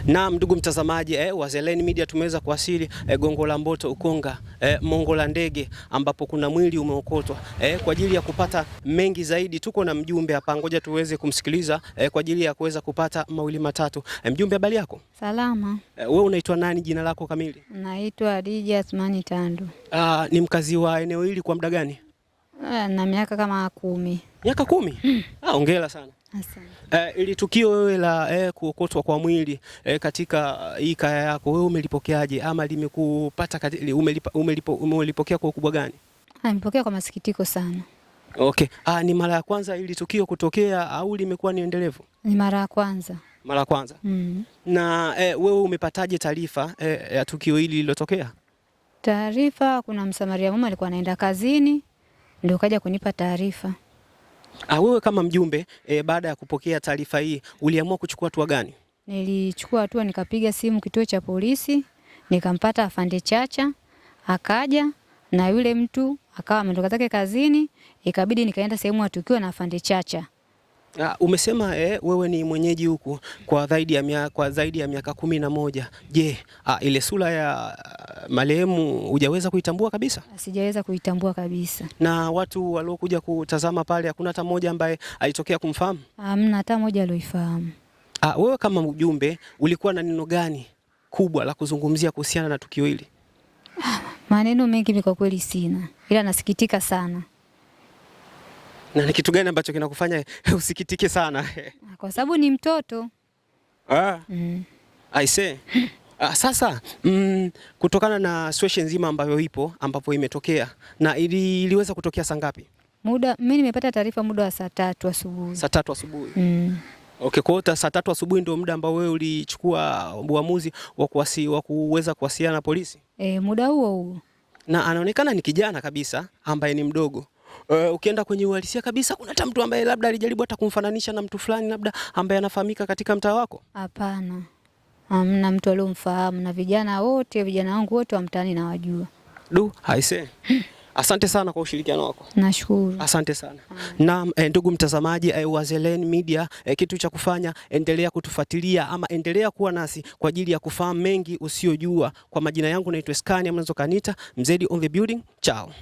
Naam, ndugu mtazamaji, Wazalendo Media tumeweza kuwasili Gongo la Mboto Ukonga, Mongo la Ndege, ambapo kuna mwili umeokotwa. Kwa ajili ya kupata mengi zaidi tuko na mjumbe hapa, ngoja tuweze kumsikiliza kwa ajili ya kuweza kupata mawili matatu. Mjumbe, habari yako? Salama. Wewe unaitwa nani, jina lako kamili? Naitwa Adija Athmani Tandu. Ni mkazi wa eneo hili kwa muda gani? Na miaka kama 10. Miaka 10? Hongera sana. Asante. Ili tukio wewe la kuokotwa kwa mwili katika hii kaya yako, wewe umelipokeaje ama limekupata umelipokea kwa ukubwa gani? Nimepokea kwa masikitiko sana. Okay. Ni mara ya kwanza ili tukio kutokea au limekuwa ni endelevu? Ni mara ya kwanza. Mara ya kwanza. Na wewe umepataje taarifa ya tukio hili lililotokea? Taarifa, kuna msamaria mwema alikuwa anaenda kazini ndio kaja kunipa taarifa. Wewe kama mjumbe baada ya kupokea taarifa hii uliamua kuchukua hatua gani? Nilichukua hatua, nikapiga simu kituo cha polisi, nikampata afande Chacha, akaja na yule mtu akawa ametoka zake kazini, ikabidi nikaenda sehemu ya tukio na afande Chacha. Umesema wewe ni mwenyeji huku kwa zaidi ya miaka 11. Je, ile sura ya marehemu hujaweza kuitambua kabisa? Sijaweza kuitambua kabisa. Na watu waliokuja kutazama pale hakuna hata mmoja ambaye alitokea kumfahamu? Hamna hata mmoja aliyefahamu. Wewe kama mjumbe ulikuwa na neno gani kubwa la kuzungumzia kuhusiana na tukio hili? Maneno mengi kwa kweli sina, ila nasikitika sana. Na ni kitu gani ambacho kinakufanya usikitike sana? Kwa sababu ni mtoto. I say. Sasa kutokana na situation nzima ambayo ipo ambapo imetokea na iliweza kutokea saa ngapi? Mimi nimepata taarifa muda wa saa 3 asubuhi. Saa 3 asubuhi. Okay, kwa hiyo saa 3 asubuhi ndio muda ambao wewe ulichukua uamuzi wa kuweza kuwasiliana na polisi? Muda huo. Na anaonekana ni kijana kabisa ambaye ni mdogo. Ukienda kwenye uhalisia kabisa kuna hata mtu ambaye labda alijaribu hata kumfananisha na mtu fulani labda ambaye anafahamika katika mtaa wako? Hapana. Hamna mtu aliyomfahamu, na vijana wangu wote wa mtaani nawajua. Haise. Asante sana kwa ushirikiano wako. Nashukuru. Asante sana. Na ndugu mtazamaji Wazalendo Media, kitu cha kufanya endelea kutufuatilia ama endelea kuwa nasi kwa ajili ya kufahamu mengi usiyojua. Kwa majina yangu naitwa Skania, mnazo kanita Mzedi on the building. Ciao.